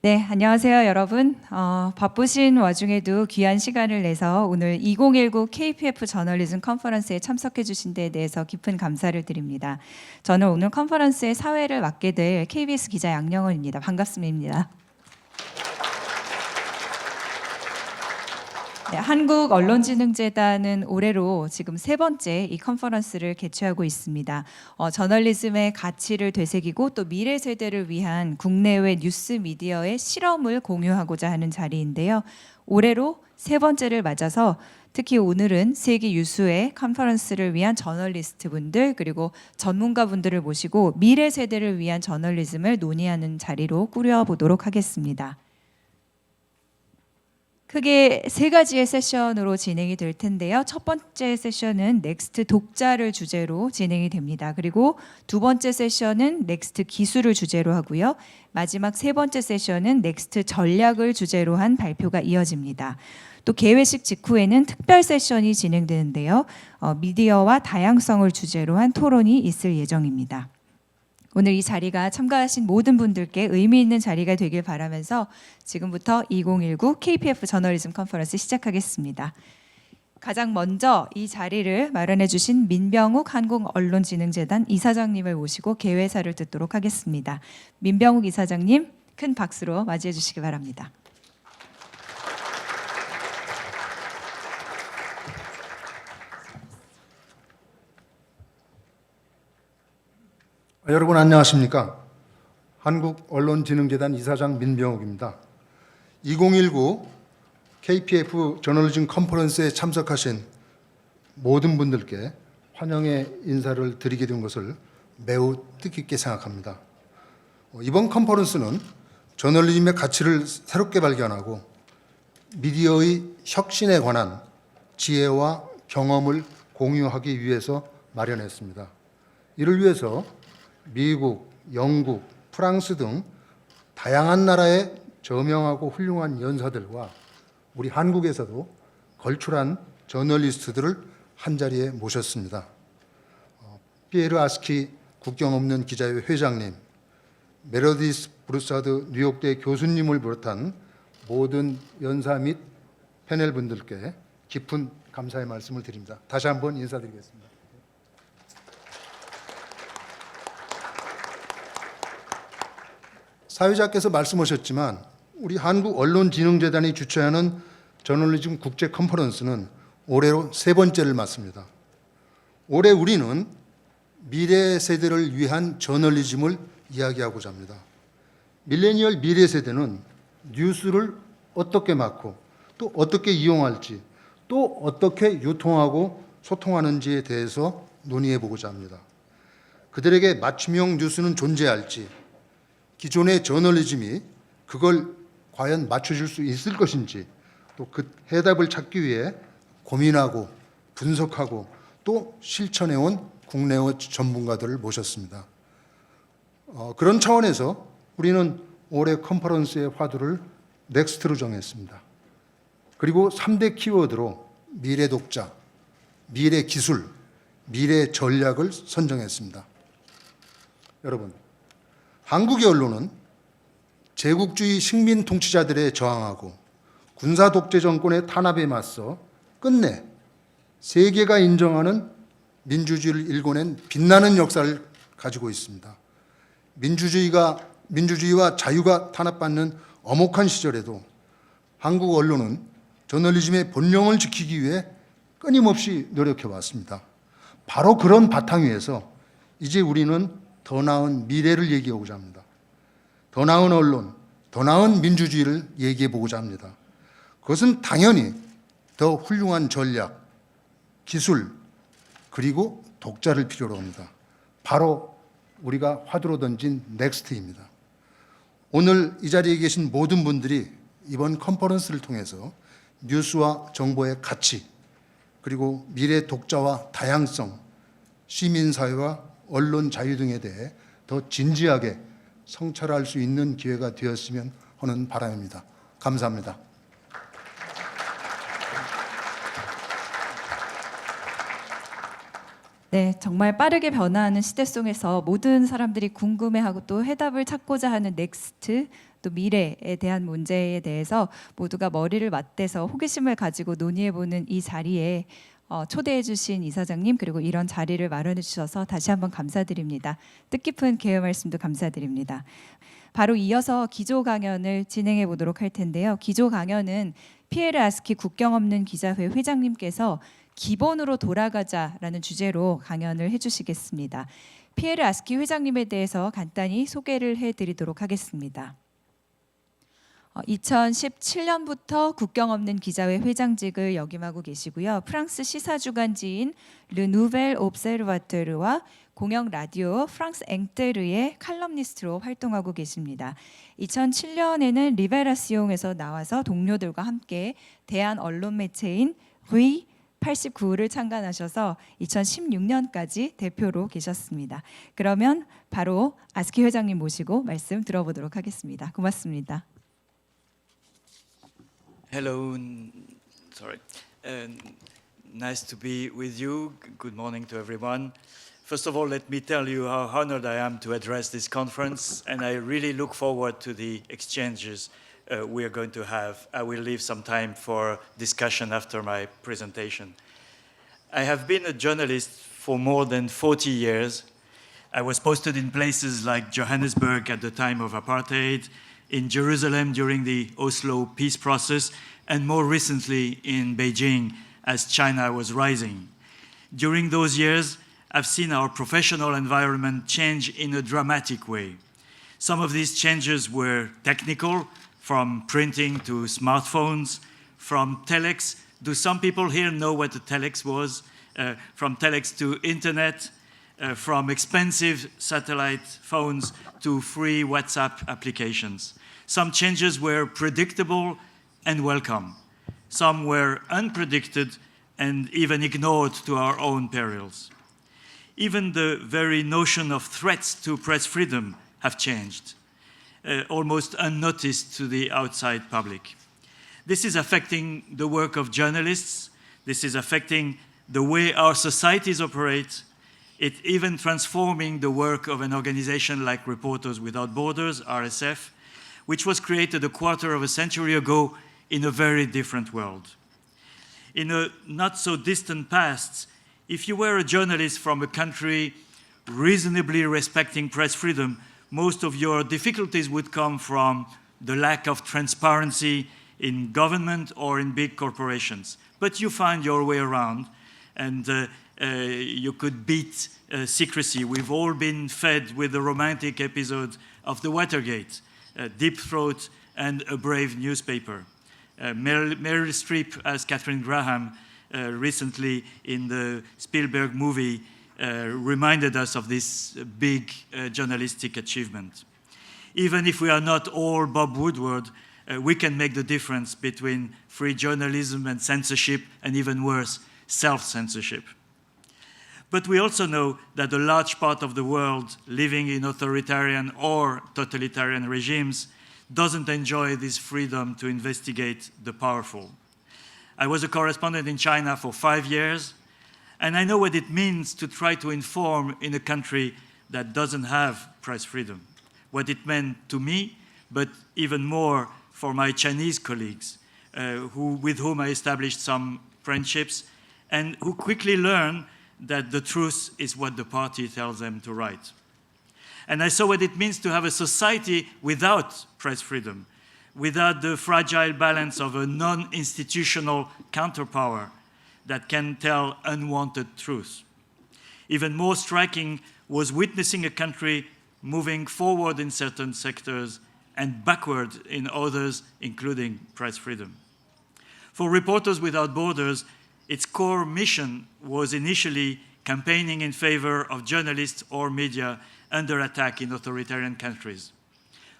네, 안녕하세요, 여러분. 바쁘신 와중에도 귀한 시간을 내서 오늘 2019 KPF 저널리즘 컨퍼런스에 참석해 주신 데에 대해서 깊은 감사를 드립니다. 저는 오늘 컨퍼런스의 사회를 맡게 될 KBS 기자 양영원입니다. 반갑습니다. 네, 한국언론진흥재단은 올해로 지금 세 번째 이 컨퍼런스를 개최하고 있습니다. 저널리즘의 가치를 되새기고 또 미래 세대를 위한 국내외 뉴스 미디어의 실험을 공유하고자 하는 자리인데요. 올해로 세 번째를 맞아서 특히 오늘은 세계 유수의 컨퍼런스를 위한 저널리스트 분들 그리고 전문가 분들을 모시고 미래 세대를 위한 저널리즘을 논의하는 자리로 꾸려보도록 하겠습니다. 크게 세 가지의 세션으로 진행이 될 텐데요. 첫 번째 세션은 넥스트 독자를 주제로 진행이 됩니다. 그리고 두 번째 세션은 넥스트 기술을 주제로 하고요. 마지막 세 번째 세션은 넥스트 전략을 주제로 한 발표가 이어집니다. 또 개회식 직후에는 특별 세션이 진행되는데요. 미디어와 다양성을 주제로 한 토론이 있을 예정입니다. 오늘 이 자리가 참가하신 모든 분들께 의미 있는 자리가 되길 바라면서 지금부터 2019 KPF 저널리즘 컨퍼런스 시작하겠습니다. 가장 먼저 이 자리를 마련해 주신 민병욱 한국언론진흥재단 이사장님을 모시고 개회사를 듣도록 하겠습니다. 민병욱 이사장님, 큰 박수로 맞이해 주시기 바랍니다. 여러분 안녕하십니까? 한국언론진흥재단 이사장 민병욱입니다. 2019 KPF 저널리즘 컨퍼런스에 참석하신 모든 분들께 환영의 인사를 드리게 된 것을 매우 뜻깊게 생각합니다. 이번 컨퍼런스는 저널리즘의 가치를 새롭게 발견하고 미디어의 혁신에 관한 지혜와 경험을 공유하기 위해서 마련했습니다. 이를 위해서 미국, 영국, 프랑스 등 다양한 나라의 저명하고 훌륭한 연사들과 우리 한국에서도 걸출한 저널리스트들을 한자리에 모셨습니다. 피에르 아스키 국경 없는 기자회 회장님, 메러디스 브루사드 뉴욕대 교수님을 비롯한 모든 연사 및 패널 분들께 깊은 감사의 말씀을 드립니다. 다시 한번 인사드리겠습니다. 사회자께서 말씀하셨지만 우리 한국언론진흥재단이 주최하는 저널리즘 국제 컨퍼런스는 올해로 세 번째를 맞습니다. 올해 우리는 미래 세대를 위한 저널리즘을 이야기하고자 합니다. 밀레니얼 미래 세대는 뉴스를 어떻게 맡고 또 어떻게 이용할지 또 어떻게 유통하고 소통하는지에 대해서 논의해 보고자 합니다. 그들에게 맞춤형 뉴스는 존재할지 기존의 저널리즘이 그걸 과연 맞춰줄 수 있을 것인지 또 그 해답을 찾기 위해 고민하고 분석하고 또 실천해온 국내의 전문가들을 모셨습니다. 그런 차원에서 우리는 올해 컨퍼런스의 화두를 넥스트로 정했습니다. 그리고 3대 키워드로 미래 독자, 미래 기술, 미래 전략을 선정했습니다. 여러분, 한국의 언론은 제국주의 식민 통치자들에 저항하고 군사 독재 정권의 탄압에 맞서 끝내 세계가 인정하는 민주주의를 일궈낸 빛나는 역사를 가지고 있습니다. 민주주의와 자유가 탄압받는 엄혹한 시절에도 한국 언론은 저널리즘의 본령을 지키기 위해 끊임없이 노력해 왔습니다. 바로 그런 바탕 위에서 이제 우리는 더 나은 미래를 얘기하고자 합니다. 더 나은 언론, 더 나은 민주주의를 얘기해 보고자 합니다. 그것은 당연히 더 훌륭한 전략, 기술, 그리고 독자를 필요로 합니다. 바로 우리가 화두로 던진 넥스트입니다. 오늘 이 자리에 계신 모든 분들이 이번 컨퍼런스를 통해서 뉴스와 정보의 가치, 그리고 미래 독자와 다양성, 시민사회와 언론 자유 등에 대해 더 진지하게 성찰할 수 있는 기회가 되었으면 하는 바람입니다. 감사합니다. 네, 정말 빠르게 변화하는 시대 속에서 모든 사람들이 궁금해하고 또 해답을 찾고자 하는 넥스트, 또 미래에 대한 문제에 대해서 모두가 머리를 맞대서 호기심을 가지고 논의해보는 이 자리에 초대해 주신 이사장님 그리고 이런 자리를 마련해 주셔서 다시 한번 감사드립니다. 뜻깊은 개요 말씀도 감사드립니다. 바로 이어서 기조 강연을 진행해 보도록 할 텐데요. 기조 강연은 피에르 아스키 국경 없는 기자회 회장님께서 기본으로 돌아가자라는 주제로 강연을 해주시겠습니다. 피에르 아스키 회장님에 대해서 간단히 소개를 해드리도록 하겠습니다. 2017년부터 국경 없는 기자회 회장직을 역임하고 계시고요. 프랑스 시사주간지인 르 누벨 옵세르바토르와 공영 라디오 프랑스 앵테르의 칼럼니스트로 활동하고 계십니다. 2007년에는 리베라시옹에서 나와서 동료들과 함께 대한 언론 매체인 V 89를 창간하셔서 2016년까지 대표로 계셨습니다. 그러면 바로 아스키 회장님 모시고 말씀 들어보도록 하겠습니다. 고맙습니다. Hello, sorry. Nice to be with you. Good morning to everyone. First of all, let me tell you how honored I am to address this conference, and I really look forward to the exchanges we are going to have. I will leave some time for discussion after my presentation. I have been a journalist for more than 40 years. I was posted in places like Johannesburg at the time of apartheid, in Jerusalem during the Oslo peace process, and more recently in Beijing as China was rising. During those years, I've seen our professional environment change in a dramatic way. Some of these changes were technical, from printing to smartphones, from telex. Do some people here know what a telex was? From telex to internet, from expensive satellite phones to free WhatsApp applications. Some changes were predictable and welcome. Some were unpredicted and even ignored to our own perils. Even the very notion of threats to press freedom have changed, almost unnoticed to the outside public. This is affecting the work of journalists. This is affecting the way our societies operate. It's even transforming the work of an organization like Reporters Without Borders, RSF, which was created a quarter of a century ago in a very different world. In a not so distant past, if you were a journalist from a country reasonably respecting press freedom, most of your difficulties would come from the lack of transparency in government or in big corporations. But you find your way around, and you could beat secrecy. We've all been fed with the romantic episode of the Watergate, Deep Throat and a brave newspaper. Meryl Streep as Katharine Graham recently in the Spielberg movie reminded us of this big journalistic achievement. Even if we are not all Bob Woodward, we can make the difference between free journalism and censorship, and even worse, self-censorship. But we also know that a large part of the world living in authoritarian or totalitarian regimes doesn't enjoy this freedom to investigate the powerful. I was a correspondent in China for 5 years, and I know what it means to try to inform in a country that doesn't have press freedom, what it meant to me, but even more for my Chinese colleagues, with whom I established some friendships, and who quickly learn that the truth is what the party tells them to write. And I saw what it means to have a society without press freedom, without the fragile balance of a non-institutional counterpower that can tell unwanted truth. Even more striking was witnessing a country moving forward in certain sectors and backward in others, including press freedom. For Reporters Without Borders, its core mission was initially campaigning in favor of journalists or media under attack in authoritarian countries,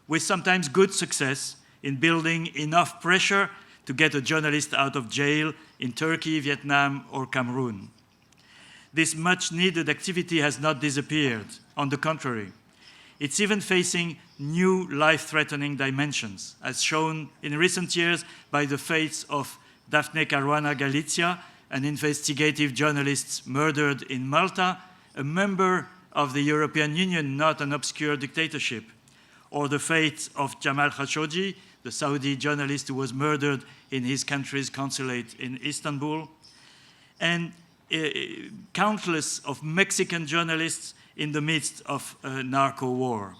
with sometimes good success in building enough pressure to get a journalist out of jail in Turkey, Vietnam, or Cameroon. This much-needed activity has not disappeared. On the contrary, it's even facing new life-threatening dimensions, as shown in recent years by the fates of Daphne Caruana Galizia, an investigative journalist murdered in Malta, a member of the European Union, not an obscure dictatorship, or the fate of Jamal Khashoggi, the Saudi journalist who was murdered in his country's consulate in Istanbul, and countless of Mexican journalists in the midst of a narco war.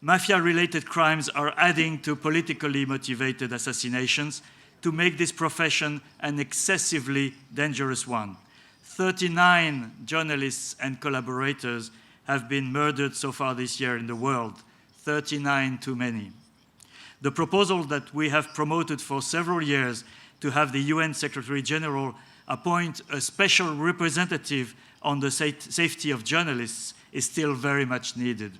Mafia-related crimes are adding to politically motivated assassinations to make this profession an excessively dangerous one. 39 journalists and collaborators have been murdered so far this year in the world, 39 too many. The proposal that we have promoted for several years to have the UN Secretary General appoint a special representative on the safety of journalists is still very much needed.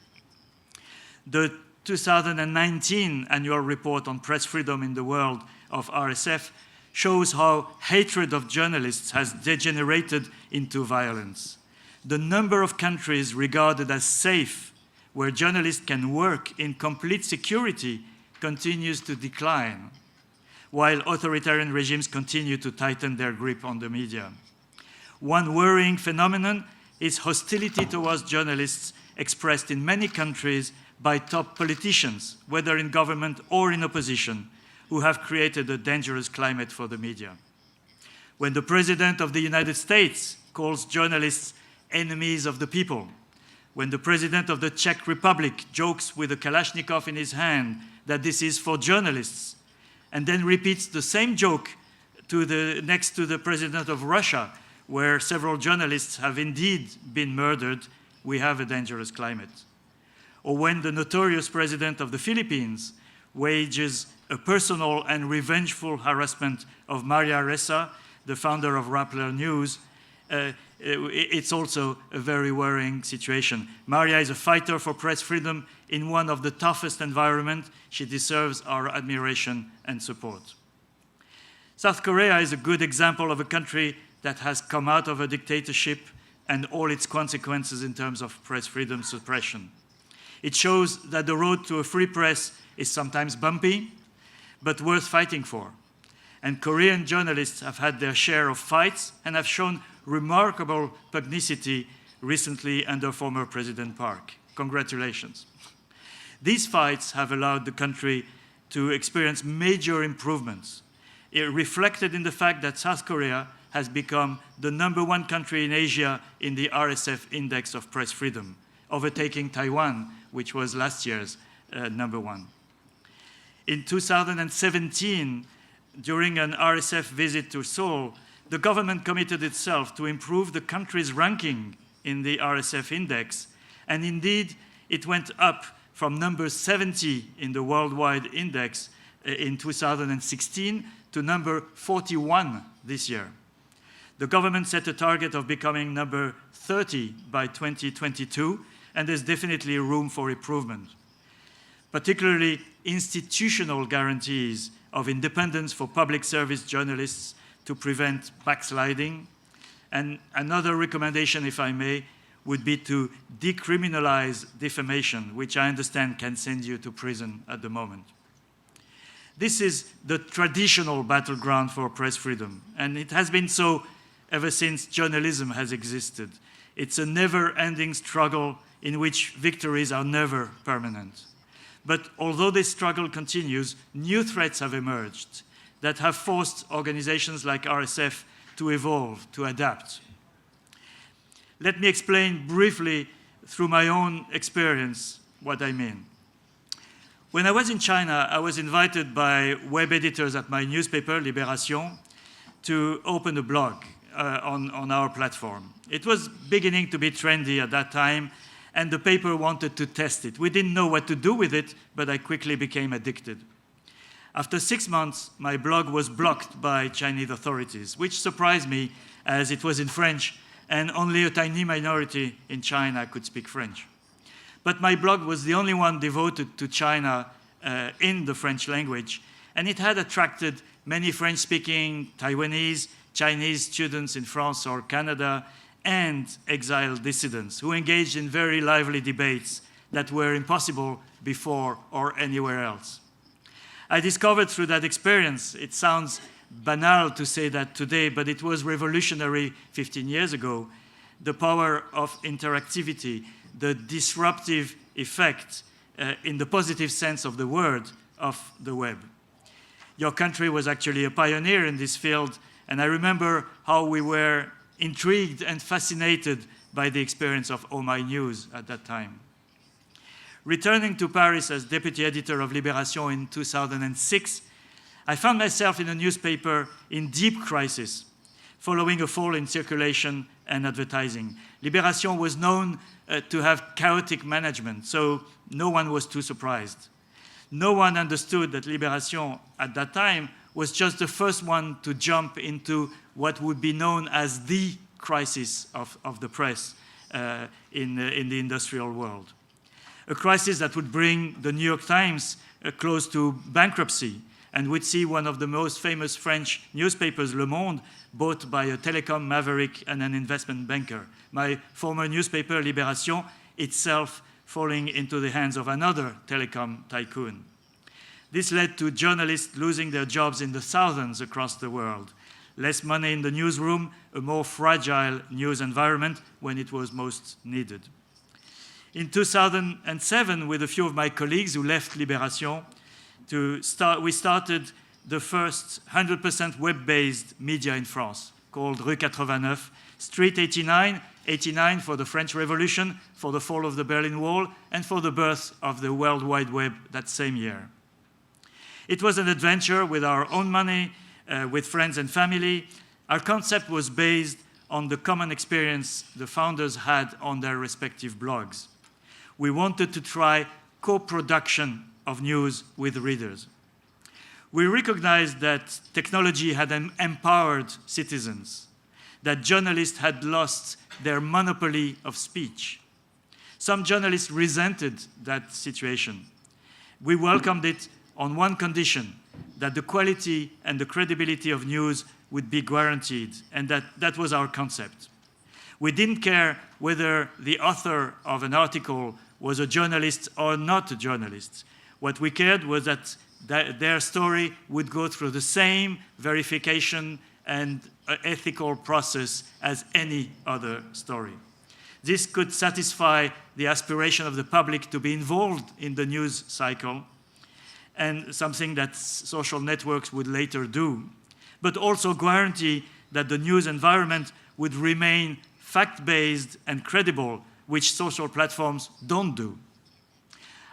The 2019 annual report on press freedom in the world of RSF shows how hatred of journalists has degenerated into violence. The number of countries regarded as safe where journalists can work in complete security continues to decline, while authoritarian regimes continue to tighten their grip on the media. One worrying phenomenon is hostility towards journalists expressed in many countries by top politicians, whether in government or in opposition, who have created a dangerous climate for the media. When the President of the United States calls journalists enemies of the people, when the President of the Czech Republic jokes with a Kalashnikov in his hand that this is for journalists, and then repeats the same joke next to the President of Russia, where several journalists have indeed been murdered, we have a dangerous climate. Or when the notorious President of the Philippines wages a personal and revengeful harassment of Maria Ressa, the founder of Rappler News, it's also a very worrying situation. Maria is a fighter for press freedom in one of the toughest environments. She deserves our admiration and support. South Korea is a good example of a country that has come out of a dictatorship and all its consequences in terms of press freedom suppression. It shows that the road to a free press is sometimes bumpy, but worth fighting for. And Korean journalists have had their share of fights and have shown remarkable pugnacity recently under former President Park. Congratulations. These fights have allowed the country to experience major improvements, reflected in the fact that South Korea has become the #1 country in Asia in the RSF Index of Press Freedom, overtaking Taiwan, which was last year's #1. In 2017, during an RSF visit to Seoul, the government committed itself to improve the country's ranking in the RSF index, and indeed it went up from number 70 in the worldwide index in 2016 to number 41 this year. The government set a target of becoming number 30 by 2022, and there's definitely room for improvement. Particularly institutional guarantees of independence for public service journalists to prevent backsliding. And another recommendation, if I may, would be to decriminalize defamation, which I understand can send you to prison at the moment. This is the traditional battleground for press freedom, and it has been so ever since journalism has existed. It's a never-ending struggle in which victories are never permanent. But although this struggle continues, new threats have emerged that have forced organizations like RSF to evolve, to adapt. Let me explain briefly through my own experience what I mean. When I was in China, I was invited by web editors at my newspaper, Libération, to open a blog on our platform. It was beginning to be trendy at that time, and the paper wanted to test it. We didn't know what to do with it, but I quickly became addicted. After 6 months, my blog was blocked by Chinese authorities, which surprised me as it was in French, and only a tiny minority in China could speak French. But my blog was the only one devoted to China in the French language, and it had attracted many French-speaking Taiwanese, Chinese students in France or Canada, and exiled dissidents who engaged in very lively debates that were impossible before or anywhere else. I discovered through that experience, it sounds banal to say that today, but it was revolutionary 15 years ago, the power of interactivity, the disruptive effect in the positive sense of the word of the web. Your country was actually a pioneer in this field, and I remember how we were intrigued and fascinated by the experience of Oh My News at that time. Returning to Paris as deputy editor of Libération in 2006, I found myself in a newspaper in deep crisis, following a fall in circulation and advertising. Libération was known to have chaotic management, so no one was too surprised. No one understood that Libération at that time was just the first one to jump into what would be known as the crisis of the press in the industrial world. A crisis that would bring the New York Times close to bankruptcy and would see one of the most famous French newspapers, Le Monde, bought by a telecom maverick and an investment banker. My former newspaper, Libération, itself falling into the hands of another telecom tycoon. This led to journalists losing their jobs in the thousands across the world. Less money in the newsroom, a more fragile news environment when it was most needed. In 2007, with a few of my colleagues who left Libération, we started the first 100% web-based media in France, called Rue 89, Street 89, 89 for the French Revolution, for the fall of the Berlin Wall, and for the birth of the World Wide Web that same year. It was an adventure with our own money, with friends and family. Our concept was based on the common experience the founders had on their respective blogs. We wanted to try co-production of news with readers. We recognized that technology had empowered citizens, that journalists had lost their monopoly of speech. Some journalists resented that situation. We welcomed it on one condition, that the quality and the credibility of news would be guaranteed, and that was our concept. We didn't care whether the author of an article was a journalist or not a journalist. What we cared was that their story would go through the same verification and ethical process as any other story. This could satisfy the aspiration of the public to be involved in the news cycle, and something that social networks would later do, but also guarantee that the news environment would remain fact-based and credible, which social platforms don't do.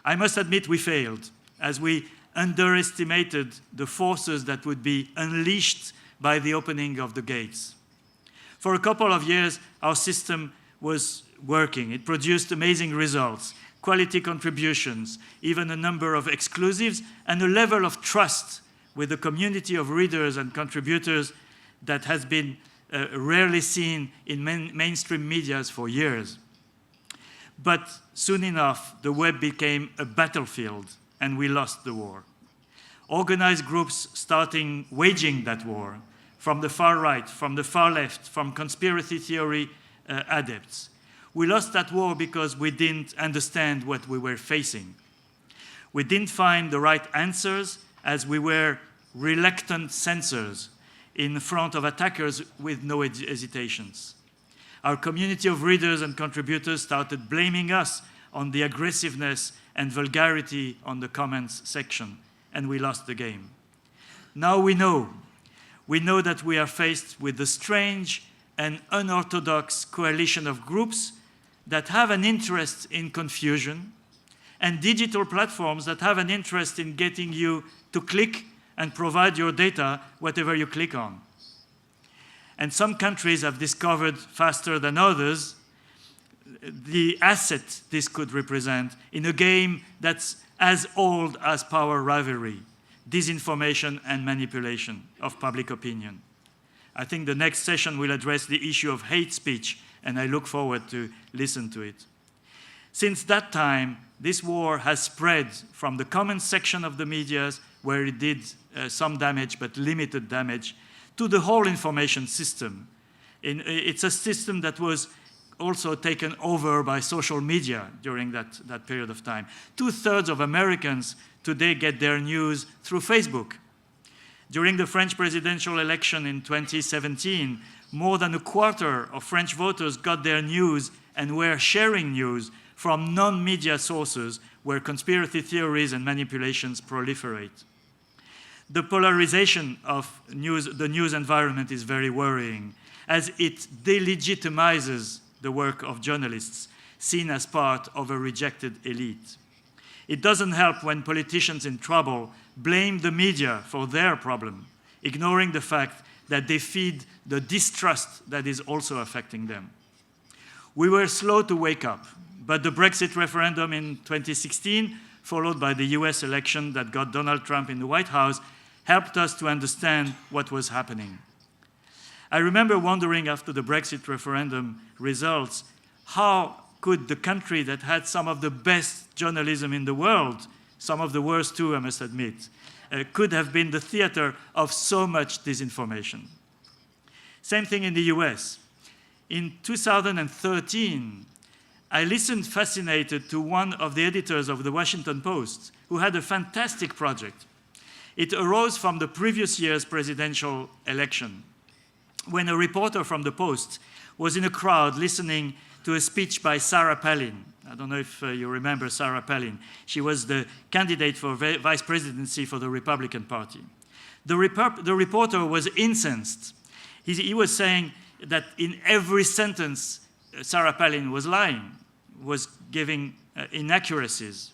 I must admit we failed, as we underestimated the forces that would be unleashed by the opening of the gates. For a couple of years, our system was working. It produced amazing results, quality contributions, even a number of exclusives, and a level of trust with the community of readers and contributors that has been rarely seen in mainstream medias for years. But soon enough, the web became a battlefield, and we lost the war. Organized groups starting waging that war, from the far right, from the far left, from conspiracy theory adepts. We lost that war because we didn't understand what we were facing. We didn't find the right answers, as we were reluctant censors in front of attackers with no hesitations. Our community of readers and contributors started blaming us on the aggressiveness and vulgarity on the comments section, and we lost the game. Now we know that we are faced with the strange and unorthodox coalition of groups that have an interest in confusion, and digital platforms that have an interest in getting you to click and provide your data whatever you click on. And some countries have discovered faster than others the asset this could represent in a game that's as old as power rivalry, disinformation and manipulation of public opinion. I think the next session will address the issue of hate speech, and I look forward to listen to it. Since that time, this war has spread from the comment section of the media, where it did some damage, but limited damage, to the whole information system. It's a system that was also taken over by social media during that period of time. 2/3 of Americans today get their news through Facebook. During the French presidential election in 2017, more than a quarter of French voters got their news and were sharing news from non-media sources where conspiracy theories and manipulations proliferate. The polarization of the news environment is very worrying, as it delegitimizes the work of journalists, seen as part of a rejected elite. It doesn't help when politicians in trouble blame the media for their problem, ignoring the fact that they feed the distrust that is also affecting them. We were slow to wake up, but the Brexit referendum in 2016, followed by the US election that got Donald Trump in the White House, helped us to understand what was happening. I remember wondering after the Brexit referendum results, how could the country that had some of the best journalism in the world, some of the worst too, I must admit, could have been the theater of so much disinformation. Same thing in the US. In 2013, I listened fascinated to one of the editors of the Washington Post, who had a fantastic project. It arose from the previous year's presidential election, when a reporter from the Post was in a crowd listening to a speech by Sarah Palin. I don't know if you remember Sarah Palin. She was the candidate for vice presidency for the Republican Party. The reporter was incensed. He was saying that in every sentence, Sarah Palin was lying, was giving inaccuracies.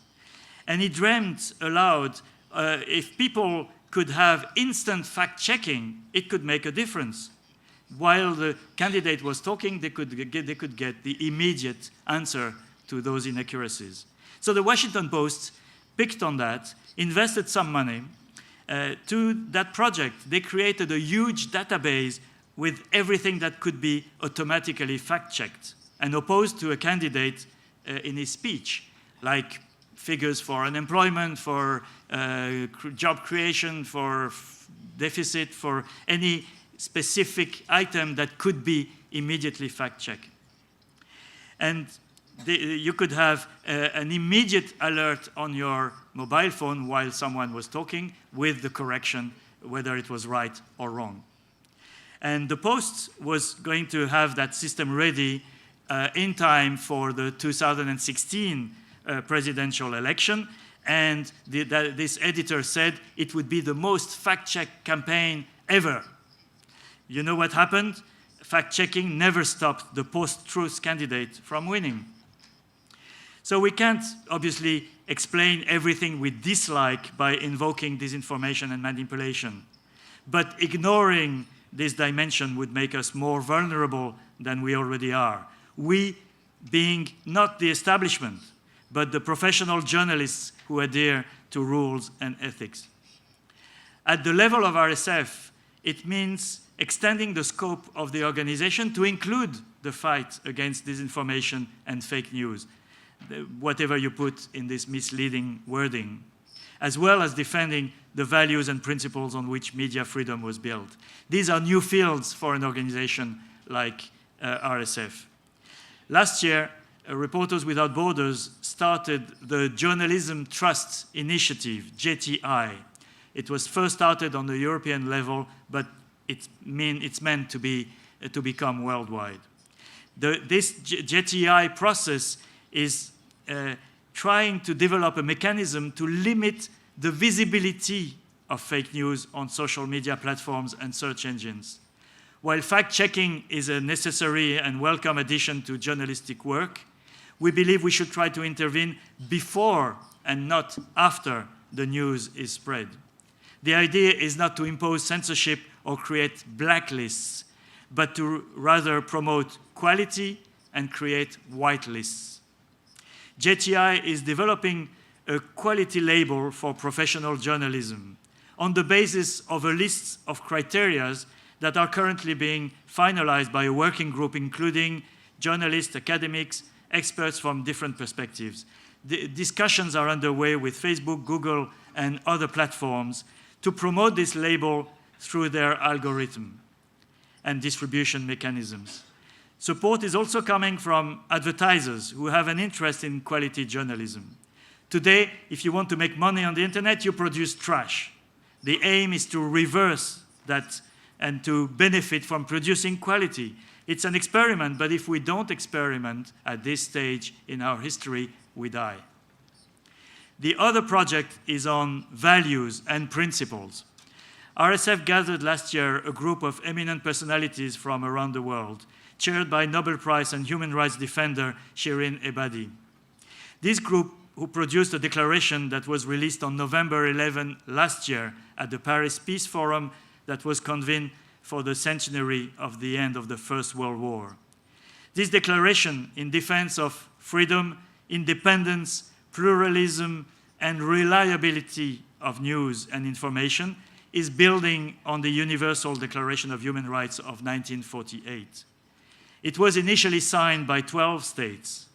And he dreamed aloud, if people could have instant fact-checking, it could make a difference. While the candidate was talking, they could get the immediate answer to those inaccuracies. So the Washington Post picked on that, invested some money to that project. They created a huge database with everything that could be automatically fact-checked and opposed to a candidate in his speech, like figures for unemployment, for job creation, for deficit, for any specific item that could be immediately fact-checked. And you could have an immediate alert on your mobile phone while someone was talking with the correction, whether it was right or wrong. And the Post was going to have that system ready in time for the 2016 presidential election. And this editor said it would be the most fact-checked campaign ever. You know what happened? Fact-checking never stopped the post-truth candidate from winning. So we can't obviously explain everything we dislike by invoking disinformation and manipulation. But ignoring this dimension would make us more vulnerable than we already are. We being not the establishment, but the professional journalists who adhere to rules and ethics. At the level of RSF, it means extending the scope of the organization to include the fight against disinformation and fake news, whatever you put in this misleading wording, as well as defending the values and principles on which media freedom was built. These are new fields for an organization like RSF. Last year, Reporters Without Borders started the Journalism Trust Initiative, JTI. It was first started on the European level, but it's meant to become worldwide. This JTI process is trying to develop a mechanism to limit the visibility of fake news on social media platforms and search engines. While fact-checking is a necessary and welcome addition to journalistic work, we believe we should try to intervene before and not after the news is spread. The idea is not to impose censorship or create blacklists, but to rather promote quality and create whitelists. JTI is developing a quality label for professional journalism on the basis of a list of criteria that are currently being finalized by a working group including journalists, academics, experts from different perspectives. The discussions are underway with Facebook, Google, and other platforms to promote this label through their algorithm and distribution mechanisms. Support is also coming from advertisers who have an interest in quality journalism. Today, if you want to make money on the internet, you produce trash. The aim is to reverse that and to benefit from producing quality. It's an experiment, but if we don't experiment at this stage in our history, we die. The other project is on values and principles. RSF gathered last year a group of eminent personalities from around the world, chaired by Nobel Prize and human rights defender Shirin Ebadi. This group, who produced a declaration that was released on November 11 last year at the Paris Peace Forum that was convened for the centenary of the end of the First World War. This declaration in defense of freedom, independence, pluralism, and reliability of news and information is building on the Universal Declaration of Human Rights of 1948. It was initially signed by 12 states.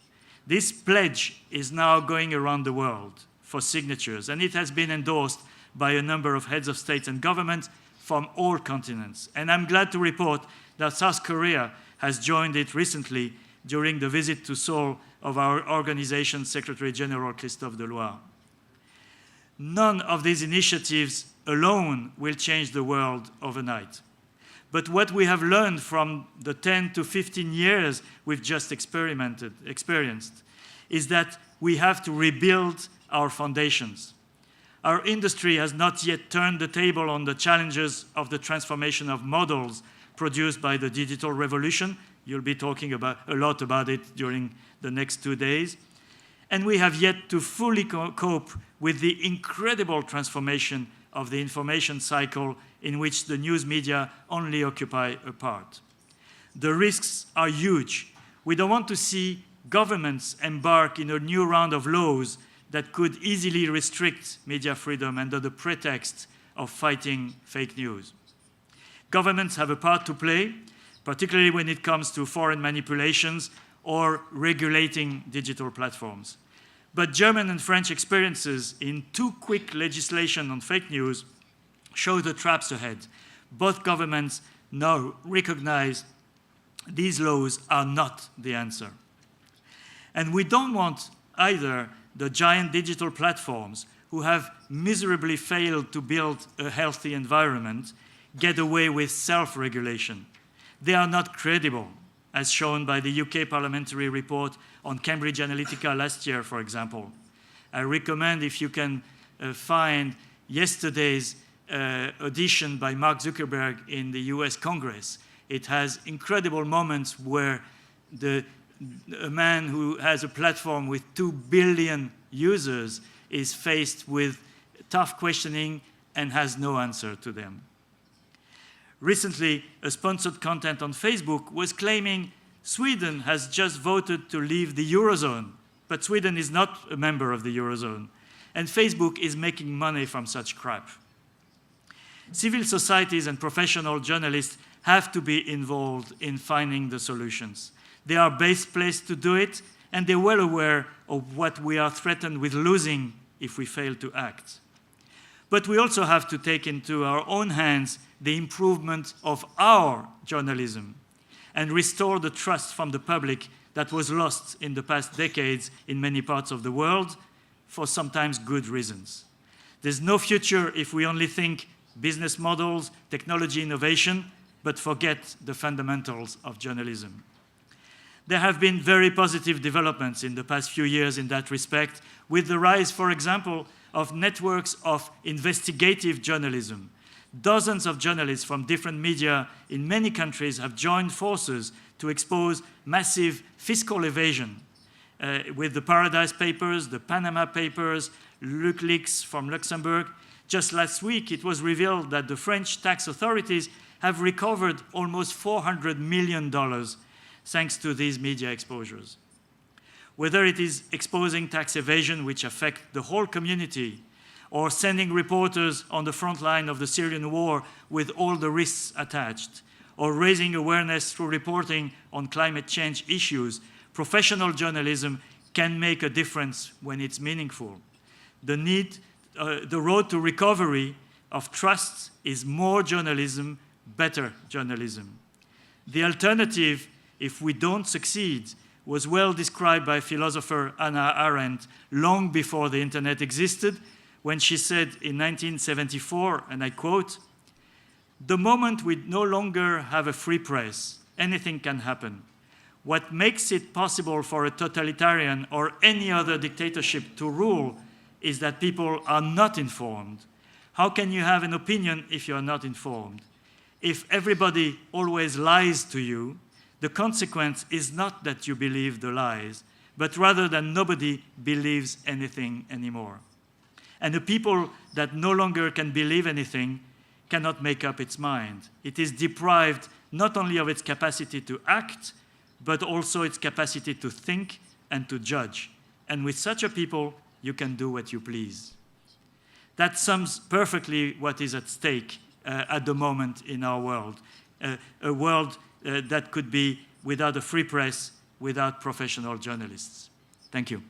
This pledge is now going around the world for signatures, and it has been endorsed by a number of heads of states and governments from all continents. And I'm glad to report that South Korea has joined it recently during the visit to Seoul of our organization's Secretary General Christophe Deloire. None of these initiatives alone will change the world overnight. But what we have learned from the 10 to 15 years we've just experienced is that we have to rebuild our foundations. Our industry has not yet turned the table on the challenges of the transformation of models produced by the digital revolution. You'll be talking a lot about it during the next 2 days. And we have yet to fully cope with the incredible transformation of the information cycle in which the news media only occupy a part. The risks are huge. We don't want to see governments embark in a new round of laws that could easily restrict media freedom under the pretext of fighting fake news. Governments have a part to play, particularly when it comes to foreign manipulations or regulating digital platforms. But German and French experiences in too quick legislation on fake news show the traps ahead. Both governments now recognize these laws are not the answer. And we don't want either the giant digital platforms who have miserably failed to build a healthy environment get away with self-regulation. They are not credible, as shown by the UK parliamentary report on Cambridge Analytica last year, for example. I recommend, if you can find yesterday's audition by Mark Zuckerberg in the US Congress. It has incredible moments where a man who has a platform with 2 billion users is faced with tough questioning and has no answer to them. Recently, a sponsored content on Facebook was claiming Sweden has just voted to leave the Eurozone, but Sweden is not a member of the Eurozone, and Facebook is making money from such crap. Civil societies and professional journalists have to be involved in finding the solutions. They are best placed to do it, and they're well aware of what we are threatened with losing if we fail to act. But we also have to take into our own hands the improvement of our journalism and restore the trust from the public that was lost in the past decades in many parts of the world for sometimes good reasons. There's no future if we only think business models, technology innovation, but forget the fundamentals of journalism. There have been very positive developments in the past few years in that respect, with the rise, for example, of networks of investigative journalism. Dozens of journalists from different media in many countries have joined forces to expose massive fiscal evasion with the Paradise Papers, the Panama Papers, LuxLeaks from Luxembourg. Just last week, it was revealed that the French tax authorities have recovered almost $400 million thanks to these media exposures. Whether it is exposing tax evasion, which affect the whole community, or sending reporters on the front line of the Syrian war with all the risks attached, or raising awareness through reporting on climate change issues, professional journalism can make a difference when it's meaningful. The road to recovery of trust is more journalism, better journalism. The alternative, if we don't succeed, was well described by philosopher Hannah Arendt long before the internet existed, when she said in 1974, and I quote, "The moment we no longer have a free press anything can happen. What makes it possible for a totalitarian or any other dictatorship to rule is that people are not informed. How can you have an opinion if you are not informed? If everybody always lies to you, the consequence is not that you believe the lies, but rather that nobody believes anything anymore. And the people that no longer can believe anything cannot make up its mind. It is deprived not only of its capacity to act, but also its capacity to think and to judge. And with such a people, you can do what you please. That sums perfectly what is at stake at the moment in our world. A world that could be without a free press, without professional journalists. Thank you.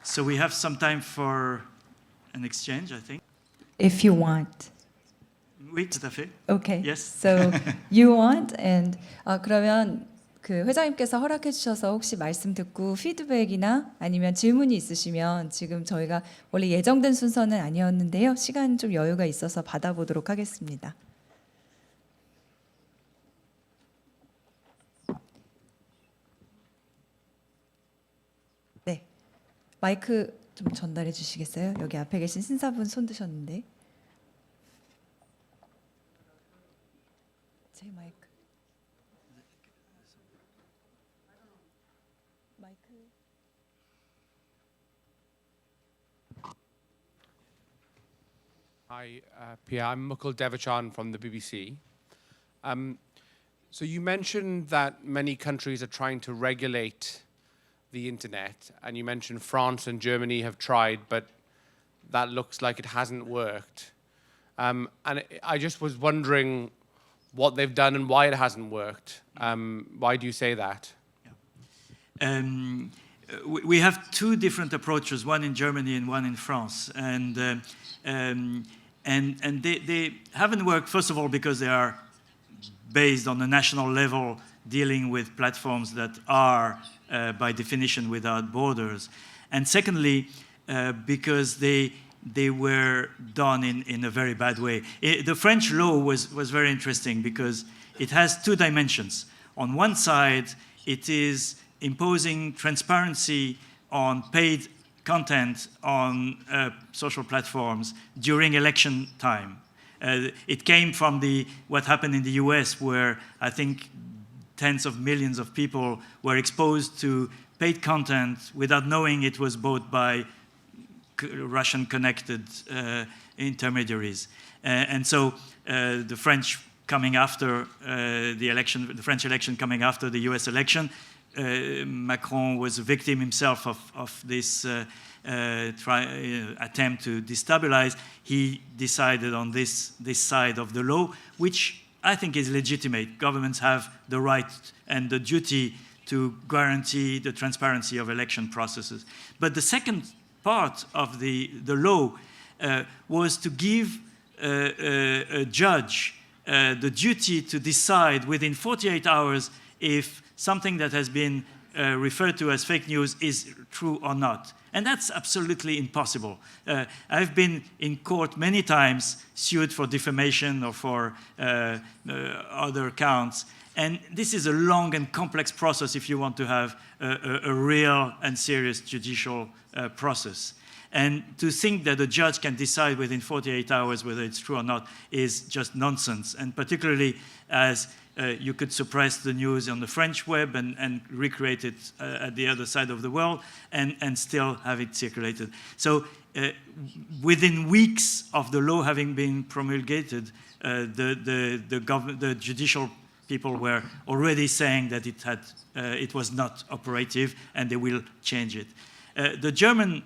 So we have some time for an exchange, I think. If you want. Oui, tout à fait. Okay. Yes. So you want and 그러면 그 회장님께서 허락해 주셔서 혹시 말씀 듣고 피드백이나 아니면 질문이 있으시면 지금 저희가 원래 예정된 순서는 아니었는데요. 시간 좀 여유가 있어서 받아보도록 하겠습니다. 네. 마이크 좀 전달해 주시겠어요? 여기 앞에 계신 신사분 손 드셨는데. 제 마이크. Hi, Pia. I'm Mukul Devachan from the BBC. So you mentioned that many countries are trying to regulate the internet, and you mentioned France and Germany have tried, but that looks like it hasn't worked. And I just was wondering what they've done and why it hasn't worked. Why do you say that? We have two different approaches, one in Germany and one in France. And they haven't worked, first of all, because they are based on a national level dealing with platforms that are, by definition, without borders. And secondly, because they were done in a very bad way. The French law was very interesting because it has two dimensions. On one side, it is imposing transparency on paid content on social platforms during election time. It came from what happened in the US, where I think tens of millions of people were exposed to paid content without knowing it was bought by Russian-connected intermediaries. And so the French coming after the French election coming after the US election, Macron was a victim himself of this attempt to destabilize. He decided on this side of the law, which I think is legitimate. Governments have the right and the duty to guarantee the transparency of election processes. But the second part of the law was to give a judge the duty to decide within 48 hours if something that has been referred to as fake news is true or not. And that's absolutely impossible. I've been in court many times, sued for defamation or for other counts. And this is a long and complex process if you want to have a real and serious judicial process. And to think that a judge can decide within 48 hours whether it's true or not is just nonsense. And particularly as you could suppress the news on the French web and recreate it at the other side of the world and still have it circulated. So within weeks of the law having been promulgated, the judicial people were already saying that it was not operative and they will change it. The German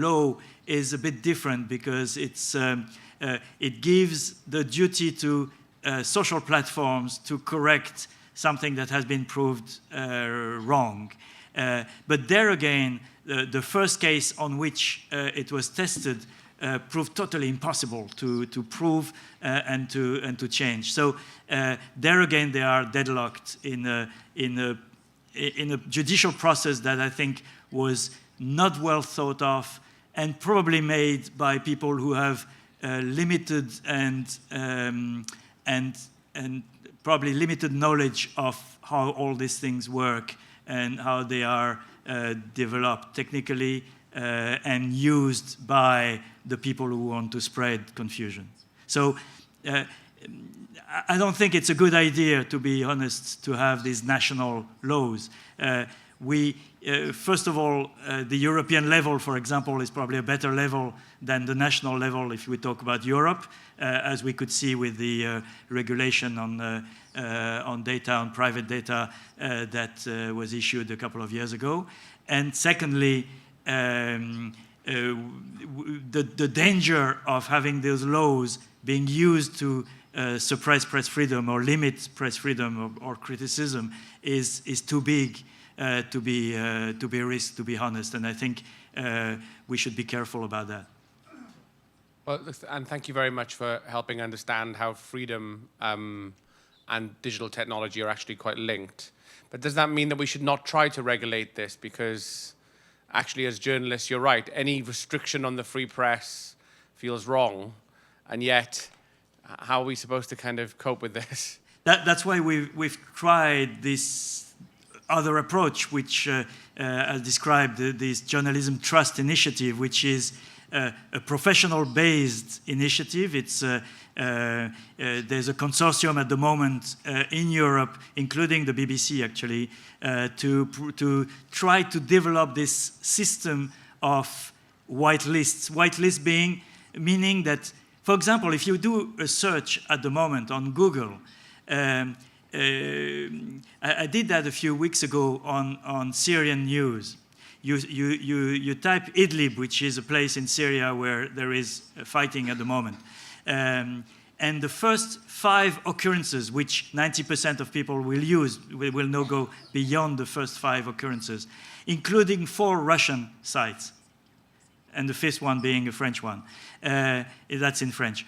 law is a bit different because it gives the duty to social platforms to correct something that has been proved wrong. But there again, the first case on which it was tested proved totally impossible to prove and to change. So there again, they are deadlocked in a judicial process that I think was not well thought of and probably made by people who have limited and probably limited knowledge of how all these things work and how they are developed technically and used by the people who want to spread confusion. So I don't think it's a good idea, to be honest, to have these national laws. First of all, the European level, for example, is probably a better level than the national level if we talk about Europe, as we could see with the regulation on data, on private data that was issued a couple of years ago. And secondly, the danger of having those laws being used to suppress press freedom or limit press freedom or criticism is too big to be risked, to be honest. And I think we should be careful about that. Well, and thank you very much for helping understand how freedom and digital technology are actually quite linked. But does that mean that we should not try to regulate this? Because actually, as journalists, you're right, any restriction on the free press feels wrong. And yet, how are we supposed to kind of cope with this? That's why we've tried this other approach, which I described, this Journalism Trust Initiative, which is a professional-based initiative. It's there's a consortium at the moment in Europe, including the BBC actually, to try to develop this system of white lists. White lists meaning that, for example, if you do a search at the moment on Google, I did that a few weeks ago on Syrian news. You type Idlib, which is a place in Syria where there is fighting at the moment. And the first 5 occurrences, which 90% of people will use, will not go beyond the first 5 occurrences, including 4 Russian sites, and the 5th one being a French one. That's in French.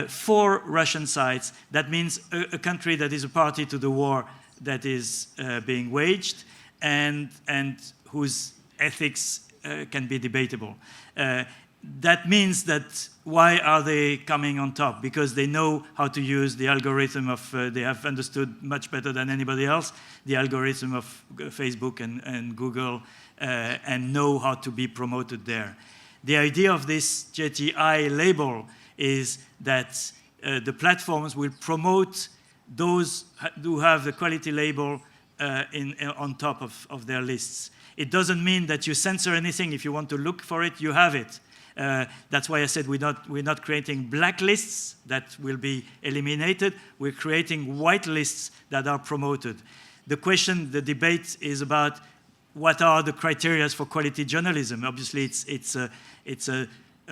4 Russian sites, that means a country that is a party to the war that is being waged and whose ethics can be debatable. That means that why are they coming on top? Because they know how to use the algorithm of, they have understood much better than anybody else, the algorithm of Facebook and Google, and know how to be promoted there. The idea of this JTI label is that the platforms will promote those who have the quality label on top of their lists. It doesn't mean that you censor anything. If you want to look for it, you have it. That's why I said we're not creating blacklists that will be eliminated. We're creating white lists that are promoted. The question, the debate is about what are the criteria for quality journalism. Obviously, it's a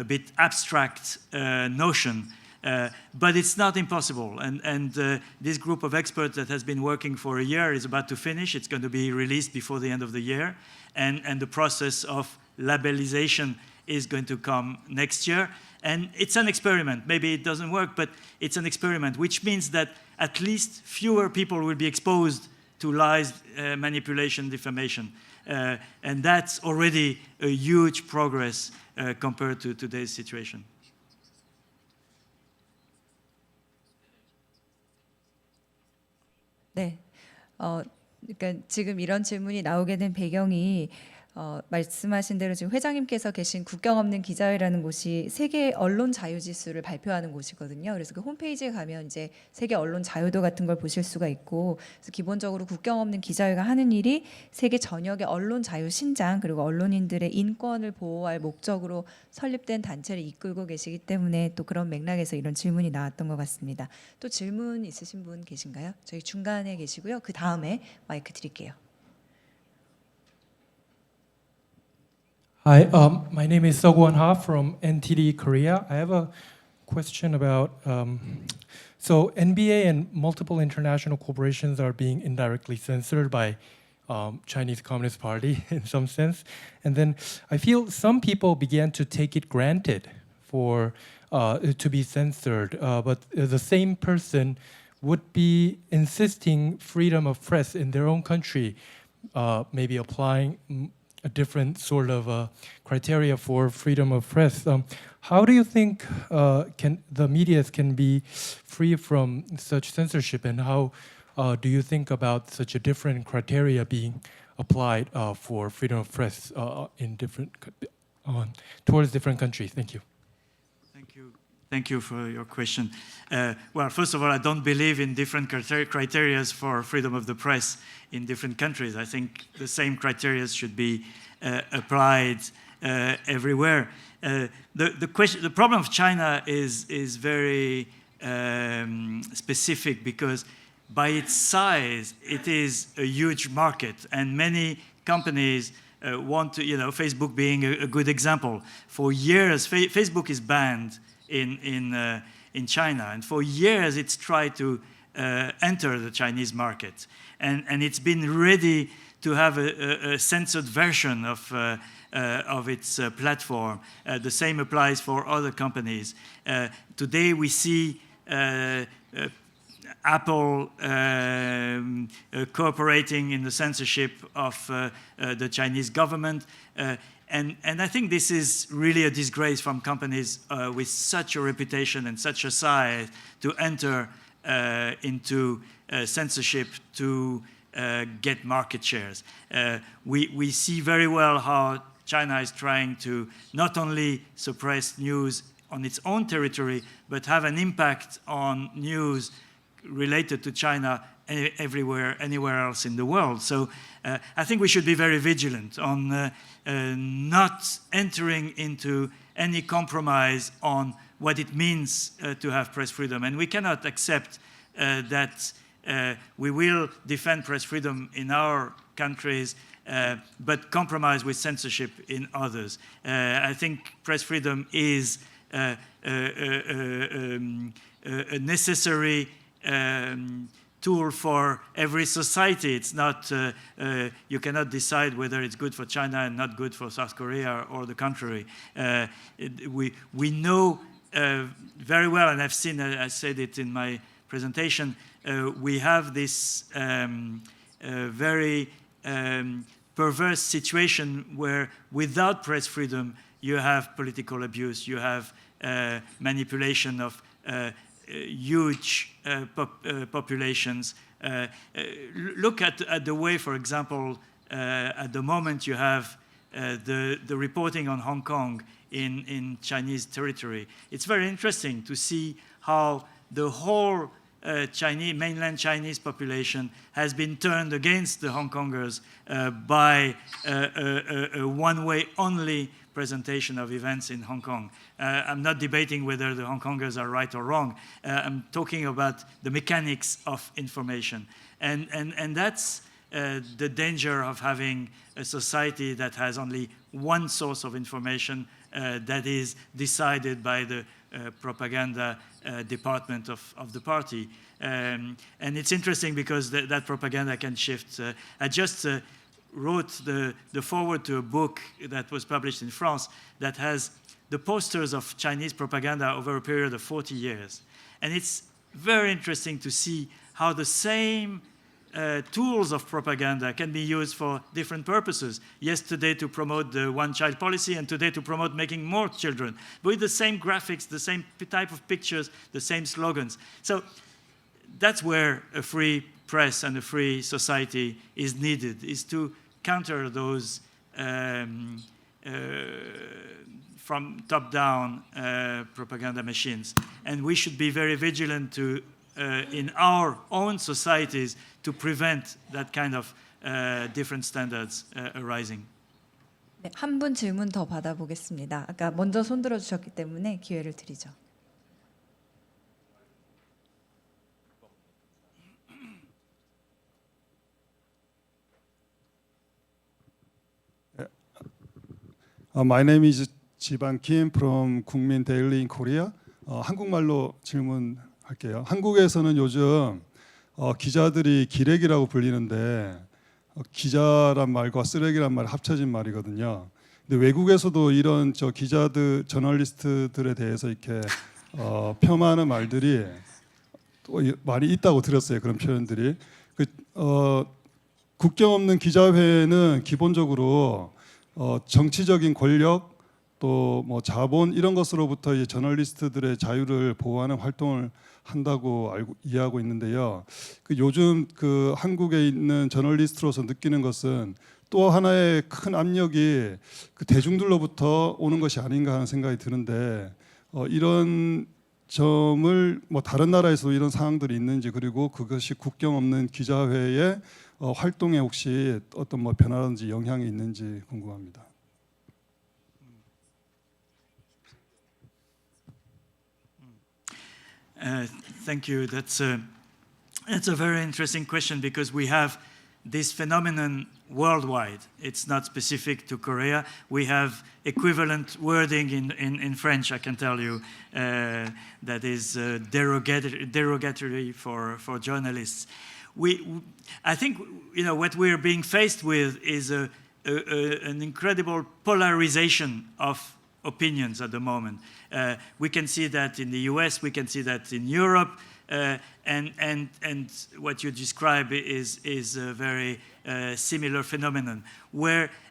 bit abstract notion, but it's not impossible. And this group of experts that has been working for a year is about to finish. It's going to be released before the end of the year. And the process of labelization is going to come next year. And it's an experiment. Maybe it doesn't work, but it's an experiment, which means that at least fewer people will be exposed to lies, manipulation, defamation. And that's already a huge progress compared to today's situation. 네, 그러니까 지금 이런 질문이 나오게 된 배경이 말씀하신 대로 지금 회장님께서 계신 국경 없는 기자회라는 곳이 세계 언론 자유 지수를 발표하는 곳이거든요. 그래서 그 홈페이지에 가면 이제 세계 언론 자유도 같은 걸 보실 수가 있고, 그래서 기본적으로 국경 없는 기자회가 하는 일이 세계 전역의 언론 자유 신장 그리고 언론인들의 인권을 보호할 목적으로 설립된 단체를 이끌고 계시기 때문에 또 그런 맥락에서 이런 질문이 나왔던 것 같습니다. 또 질문 있으신 분 계신가요? 저희 중간에 계시고요. 그 다음에 마이크 드릴게요. Hi, my name is Seok-won Ha from NTD Korea. I have a question about, so NBA and multiple international corporations are being indirectly censored by Chinese Communist Party in some sense. And then I feel some people began to take it granted for to be censored, but the same person would be insisting freedom of press in their own country, maybe applying a different sort of criteria for freedom of press. How do you think can the media can be free from such censorship, and how do you think about such a different criteria being applied for freedom of press in different towards different countries? Thank you. Thank you. Thank you for your question. Well, first of all, I don't believe in different criteria for freedom of the press in different countries. I think the same criteria should be applied everywhere. The problem of China is very specific because by its size, it is a huge market, and many companies want to, Facebook being a good example. For years, Facebook is banned in China, and for years it's tried to enter the Chinese market, and it's been ready to have a censored version of its platform. The same applies for other companies. Today we see Apple cooperating in the censorship of the Chinese government. And I think this is really a disgrace from companies with such a reputation and such a size to enter into censorship to get market shares. We see very well how China is trying to not only suppress news on its own territory, but have an impact on news related to China anywhere else in the world. So I think we should be very vigilant on not entering into any compromise on what it means to have press freedom. And we cannot accept that we will defend press freedom in our countries, but compromise with censorship in others. I think press freedom is a necessary tool for every society. It's not, you cannot decide whether it's good for China and not good for South Korea or the contrary. We know very well, and I've seen, I said it in my presentation, we have this very perverse situation where without press freedom, you have political abuse, you have manipulation of huge populations. Look at the way, for example, at the moment you have the reporting on Hong Kong in Chinese territory. It's very interesting to see how the whole mainland Chinese population has been turned against the Hong Kongers by a one-way only presentation of events in Hong Kong. I'm not debating whether the Hong Kongers are right or wrong. I'm talking about the mechanics of information. And that's the danger of having a society that has only one source of information that is decided by the propaganda department of the party. And it's interesting because that propaganda can shift. I just wrote the foreword to a book that was published in France that has the posters of Chinese propaganda over a period of 40 years. And it's very interesting to see how the same tools of propaganda can be used for different purposes. Yesterday to promote the one-child policy, and today to promote making more children, with the same graphics, the same type of pictures, the same slogans. So that's where a free press and a free society is needed, is to counter those from top-down propaganda machines. And we should be very vigilant to, in our own societies, to prevent that kind of different standards arising. 네, 한 분 질문 더 받아보겠습니다. 아까 먼저 손 들어주셨기 때문에 기회를 드리죠. My name is 지방 Kim from 국민 데일리 in Korea. 한국말로 질문할게요. 한국에서는 요즘 기자들이 기레기라고 불리는데 기자란 말과 쓰레기란 말 합쳐진 말이거든요. 근데 외국에서도 이런 기자들, 저널리스트들에 대해서 이렇게 폄하하는 말들이 또 많이 있다고 들었어요. 그런 표현들이. 국경 없는 기자회는 기본적으로 정치적인 권력 또 뭐 자본 이런 것으로부터 이 저널리스트들의 자유를 보호하는 활동을 한다고 이해하고 있는데요. 그 요즘 그 한국에 있는 저널리스트로서 느끼는 것은 또 하나의 큰 압력이 그 대중들로부터 오는 것이 아닌가 하는 생각이 드는데 이런 점을 뭐 다른 나라에서도 이런 상황들이 있는지, 그리고 그것이 국경 없는 기자회의 활동에 혹시 어떤 뭐 변화라든지 영향이 있는지 궁금합니다. Thank you. That's a very interesting question because we have this phenomenon worldwide. It's not specific to Korea. We have equivalent wording in French, I can tell you, that is derogatory for journalists. I think what we're being faced with is an incredible polarization of opinions at the moment. We can see that in the US, we can see that in Europe, and what you describe is a very similar phenomenon.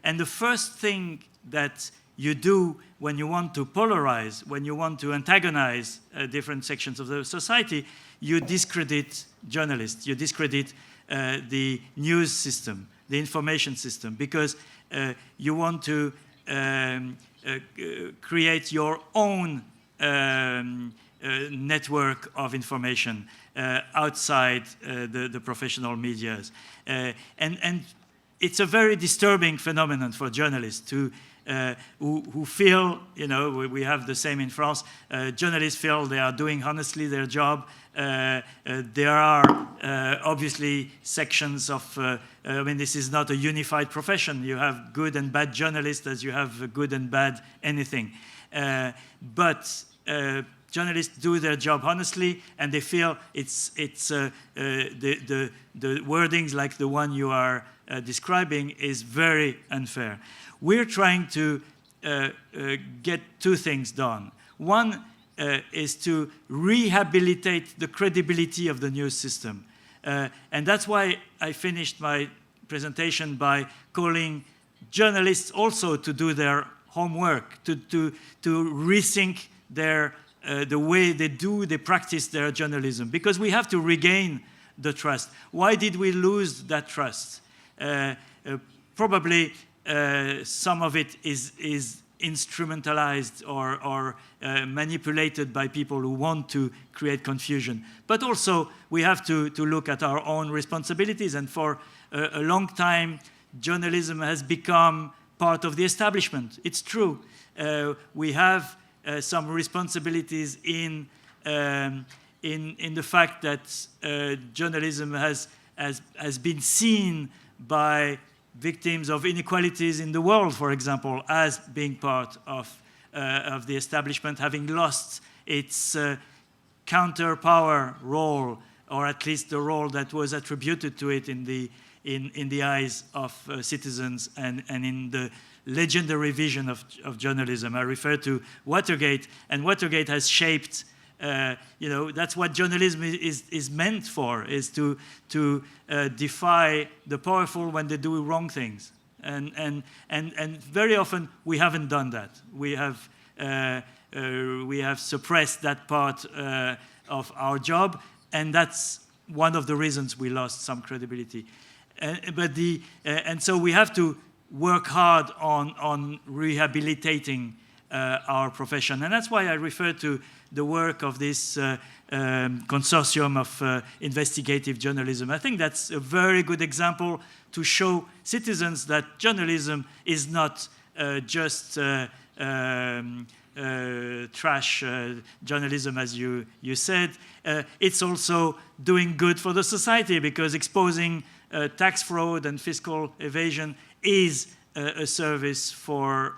And the first thing that you do when you want to polarize, when you want to antagonize different sections of the society, you discredit journalists, you discredit the news system, the information system, because you want to create your own network of information outside the professional medias. And it's a very disturbing phenomenon for journalists who feel, we have the same in France, journalists feel they are doing honestly their job. There are obviously sections of, this is not a unified profession. You have good and bad journalists as you have good and bad anything. But journalists do their job honestly, and they feel it's the wordings like the one you are describing is very unfair. We're trying to get two things done. One is to rehabilitate the credibility of the news system. And that's why I finished my presentation by calling journalists also to do their homework, to rethink the way they practice their journalism, because we have to regain the trust. Why did we lose that trust? Probably some of it is instrumentalized or manipulated by people who want to create confusion. But also, we have to look at our own responsibilities. And for a long time, journalism has become part of the establishment. It's true. We have some responsibilities in the fact that journalism has been seen by victims of inequalities in the world, for example, as being part of the establishment, having lost its counterpower role, or at least the role that was attributed to it in the eyes of citizens and in the legendary vision of journalism. I refer to Watergate, and Watergate has shaped. That's what journalism is meant for, is to defy the powerful when they do wrong things. And very often we haven't done that. We have suppressed that part of our job, and that's one of the reasons we lost some credibility. And so we have to work hard on rehabilitating our profession. And that's why I refer to the work of this consortium of investigative journalism. I think that's a very good example to show citizens that journalism is not just trash journalism, as you said. It's also doing good for the society, because exposing tax fraud and fiscal evasion is a service for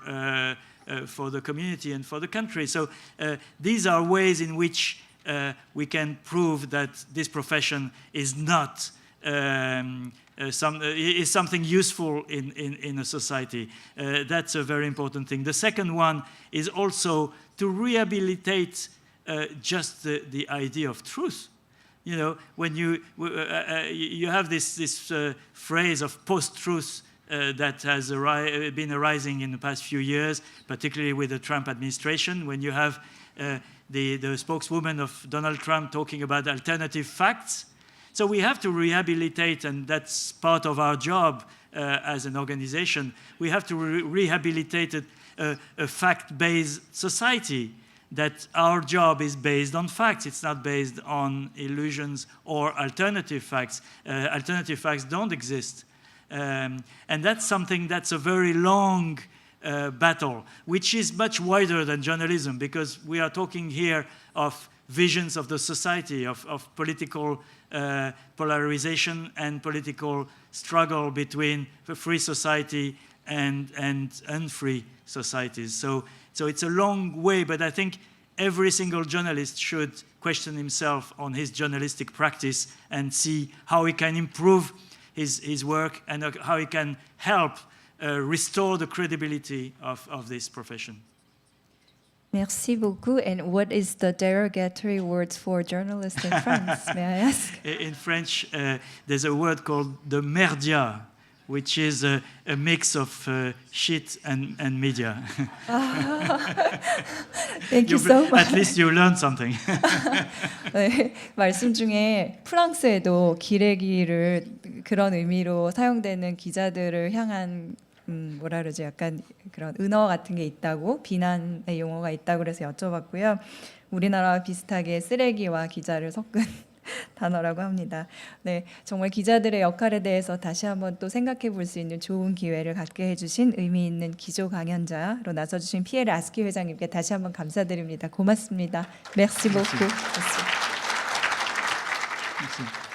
the community and for the country. So these are ways in which we can prove that this profession is not is something useful in a society. That's a very important thing. The second one is also to rehabilitate just the idea of truth. When you have this phrase of post-truth that has been arising in the past few years, particularly with the Trump administration, when you have the spokeswoman of Donald Trump talking about alternative facts. So we have to rehabilitate, and that's part of our job as an organization. We have to rehabilitate a fact-based society, that our job is based on facts. It's not based on illusions or alternative facts. Alternative facts don't exist. And that's something that's a very long battle, which is much wider than journalism, because we are talking here of visions of the society, of political polarization and political struggle between a free society and unfree societies. So it's a long way, but I think every single journalist should question himself on his journalistic practice and see how he can improve his work and how he can help restore the credibility of this profession. Merci beaucoup. And what is the derogatory words for journalists in France, may I ask? In French, there's a word called the merdia, which is a mix of shit and media. Thank you so much. At least you learned something. 네, 말씀 중에 프랑스에도 기레기를 그런 의미로 사용되는 기자들을 향한 뭐라 그러지, 약간 그런 은어 같은 게 있다고, 비난의 용어가 있다고 그래서 여쭤봤고요. 우리나라와 비슷하게 쓰레기와 기자를 섞은 단어라고 합니다. 네, 정말 기자들의 역할에 대해서 다시 한번 또 생각해 볼 수 있는 좋은 기회를 갖게 해주신 의미 있는 기조 강연자로 나서주신 피에르 아스키 회장님께 다시 한번 감사드립니다. 고맙습니다. Merci beaucoup. Merci.